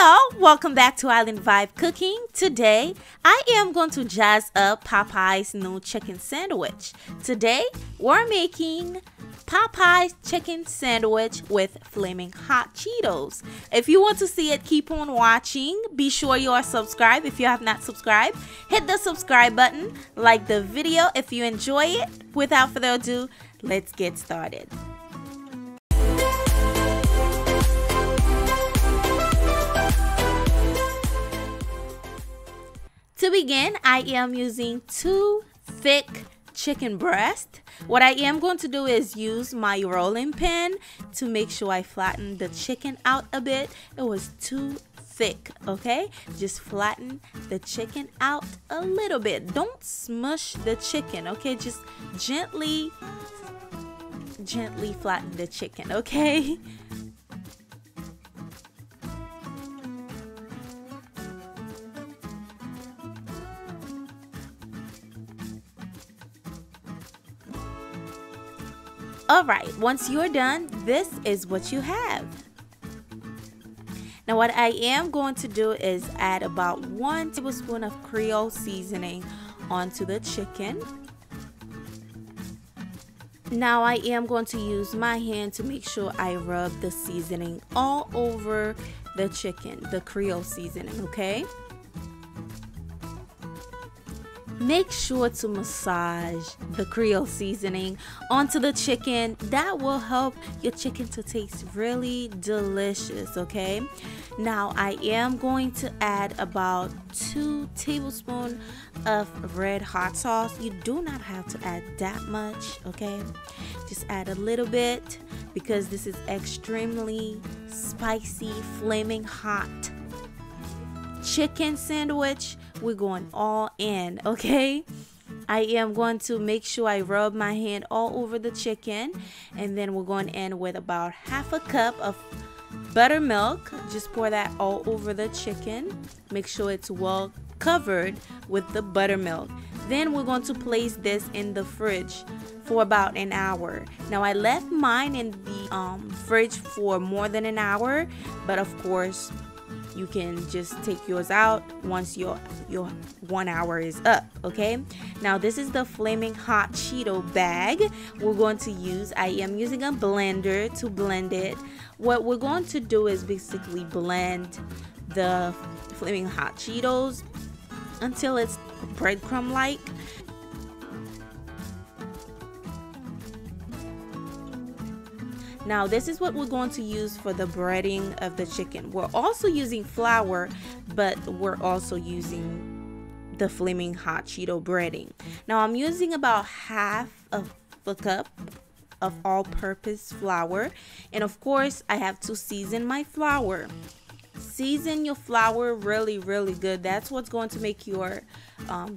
y'all, welcome back to Island Vibe Cooking. Today I am going to jazz up Popeyes new chicken sandwich. Today we're making Popeyes chicken sandwich with flaming hot Cheetos. If you want to see it, keep on watching. Be sure you are subscribed. If you have not subscribed, hit the subscribe button, like the video if you enjoy it. Without further ado, let's get started. To begin, I am using 2 thick chicken breasts. What I am going to do is use my rolling pin to make sure I flatten the chicken out a bit. It was too thick, okay? Just flatten the chicken out a little bit. Don't smush the chicken, okay? Just gently flatten the chicken, okay? Alright, once you're done, this is what you have. Now what I am going to do is add about 1 tablespoon of Creole seasoning onto the chicken. Now I am going to use my hand to make sure I rub the seasoning all over the chicken, the Creole seasoning, okay? Make sure to massage the Creole seasoning onto the chicken. That will help your chicken to taste really delicious, okay? Now I am going to add about 2 tablespoons of red hot sauce. You do not have to add that much, okay? Just add a little bit because this is extremely spicy, flaming hot chicken sandwich. We're going all in, okay? I am going to make sure I rub my hand all over the chicken, and then we're going in with about half a cup of buttermilk. Just pour that all over the chicken. Make sure it's well covered with the buttermilk. Then we're going to place this in the fridge for about an hour. Now I left mine in the fridge for more than an hour, but of course you can just take yours out once your 1 hour is up, okay? Now this is the flaming hot Cheeto bag we're going to use. I am using a blender to blend it. What we're going to do is basically blend the flaming hot Cheetos until it's breadcrumb like. Now this is what we're going to use for the breading of the chicken. We're also using flour, but we're also using the flaming hot Cheeto breading. Now I'm using about half of a cup of all-purpose flour, and of course I have to season my flour. Season your flour really good. That's what's going to make your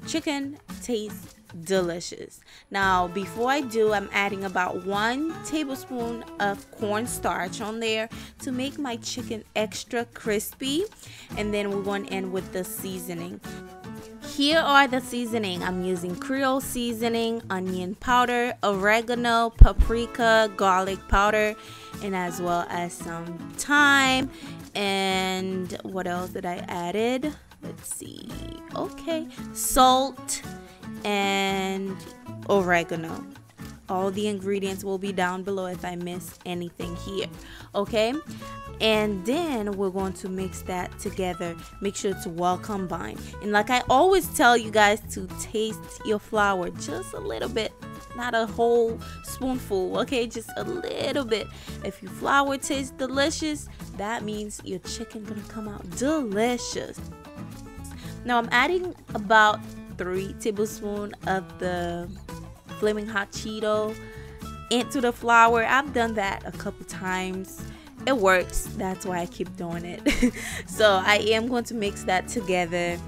chicken taste delicious. Now before I do, I'm adding about 1 tablespoon of cornstarch on there to make my chicken extra crispy, and then we're going in with the seasoning. Here are the seasoning. I'm using Creole seasoning, onion powder, oregano, paprika, garlic powder, and as well as some thyme. And what else did I added? Let's see. Okay, salt and oregano. All the ingredients will be down below if I miss anything here, okay? And then we're going to mix that together. Make sure it's well combined. And like I always tell you guys, to taste your flour just a little bit, not a whole spoonful, okay? Just a little bit. If your flour tastes delicious, that means your chicken gonna come out delicious. Now I'm adding about 3 tablespoons of the flaming hot Cheeto into the flour. I've done that a couple times. It works. That's why I keep doing it. So I am going to mix that together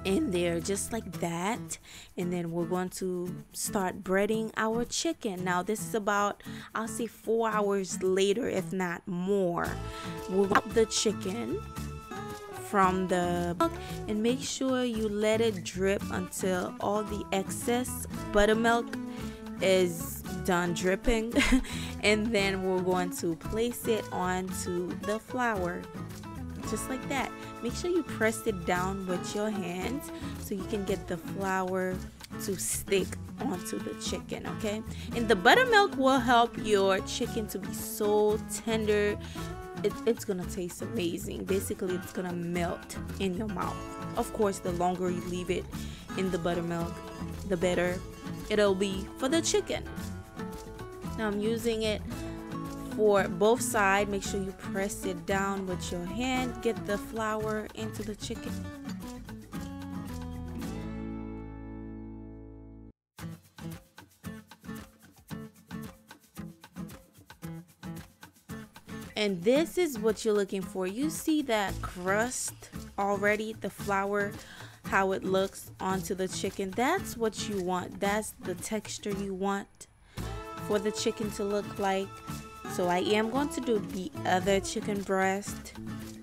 in there just like that, and then we're going to start breading our chicken. Now this is about, I'll say 4 hours later, if not more. We'll wipe the chicken from the milk and make sure you let it drip until all the excess buttermilk is done dripping. And then we're going to place it onto the flour. just like that. Make sure you press it down with your hands so you can get the flour to stick onto the chicken, okay? And the buttermilk will help your chicken to be so tender. It's gonna taste amazing. Basically, it's gonna melt in your mouth. Of course, the longer you leave it in the buttermilk, the better it'll be for the chicken. Now I'm using it for both sides. Make sure you press it down with your hand. Get the flour into the chicken. And this is what you're looking for. You see that crust already, the flour, how it looks onto the chicken. That's what you want. That's the texture you want for the chicken to look like. So I am going to do the other chicken breast.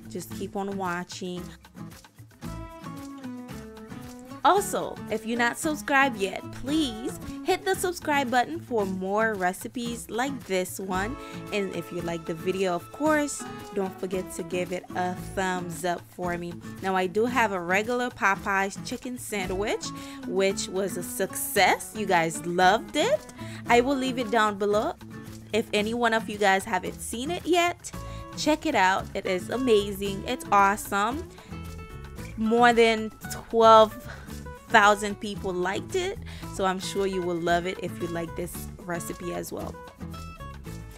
Just keep on watching. Also, if you're not subscribed yet, please hit the subscribe button for more recipes like this one. And if you like the video, of course, don't forget to give it a thumbs up for me. Now, I do have a regular Popeyes chicken sandwich, which was a success. You guys loved it. I will leave it down below. If any one of you guys haven't seen it yet, check it out. It is amazing. It's awesome. More than 12,000 people liked it, so I'm sure you will love it if you like this recipe as well.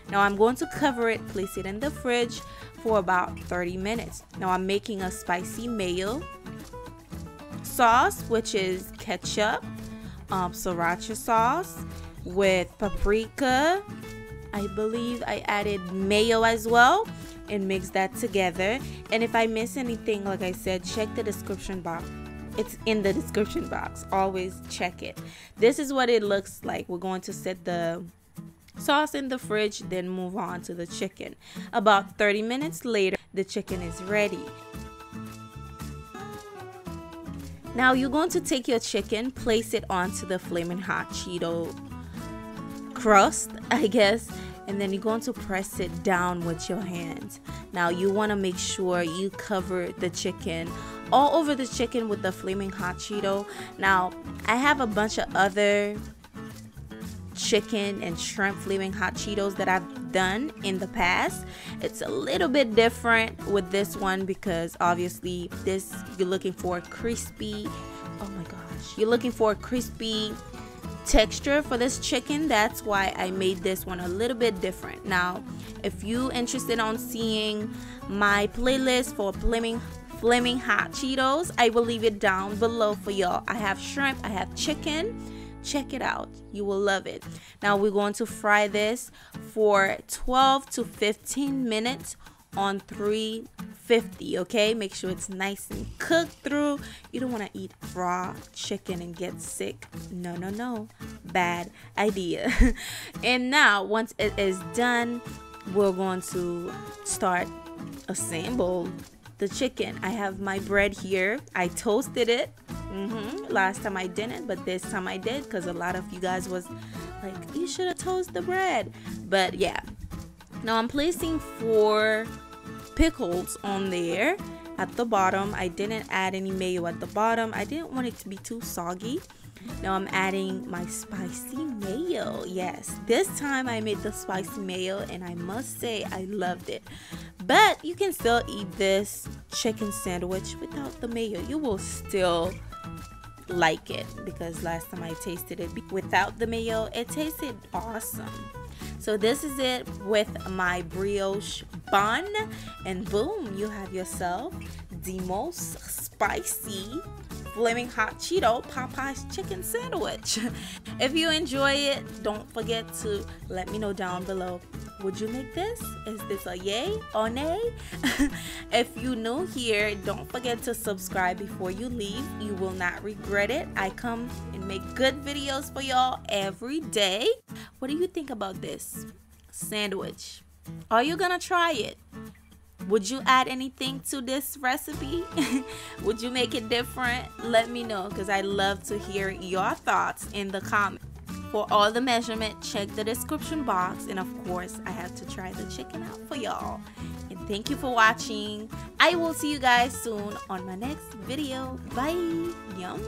Now I'm going to cover it, place it in the fridge for about 30 minutes. Now I'm making a spicy mayo sauce, which is ketchup, sriracha sauce with paprika. I believe I added mayo as well, and mix that together. And if I miss anything, like I said, check the description box. It's in the description box. Always check it. This is what it looks like. We're going to set the sauce in the fridge, then move on to the chicken. About 30 minutes later, the chicken is ready. Now you're going to take your chicken, place it onto the Flamin' Hot Cheeto crust, I guess, and then you're going to press it down with your hands. Now you want to make sure you cover the chicken, all over the chicken, with the Flamin' Hot Cheeto. Now I have a bunch of other chicken and shrimp Flamin' Hot Cheetos that I've done in the past. It's a little bit different with this one because obviously this, you're looking for crispy, oh my gosh, you're looking for a crispy texture for this chicken. That's why I made this one a little bit different. Now if you interested on seeing my playlist for Flamin' Hot Cheetos, I will leave it down below for y'all. I have shrimp, I have chicken. Check it out, you will love it. Now we're going to fry this for 12 to 15 minutes on 350. okay, make sure it's nice and cooked through. You don't want to eat raw chicken and get sick. No, bad idea. And now once it is done, we're going to start assemble the chicken. I have my bread here. I toasted it. Last time I didn't, but this time I did, because a lot of you guys was like, you should have toasted the bread. But yeah, now I'm placing 4 pickles on there at the bottom. I didn't add any mayo at the bottom. I didn't want it to be too soggy. Now I'm adding my spicy mayo. Yes, this time I made the spicy mayo, and I must say I loved it. But you can still eat this chicken sandwich without the mayo. You will still like it, because last time I tasted it without the mayo, it tasted awesome. So this is it with my brioche bun, and boom, you have yourself the most spicy Flamin' Hot Cheeto Popeyes chicken sandwich. If you enjoy it, don't forget to let me know down below. Would you make this? Is this a yay or nay? If you new here, don't forget to subscribe before you leave. You will not regret it. I come and make good videos for y'all every day. What do you think about this sandwich? Are you gonna try it? Would you add anything to this recipe? Would you make it different? Let me know, because I love to hear your thoughts in the comments. For all the measurement, check the description box. And of course, I have to try the chicken out for y'all. And Thank you for watching. I will see you guys soon on my next video. Bye. Yum.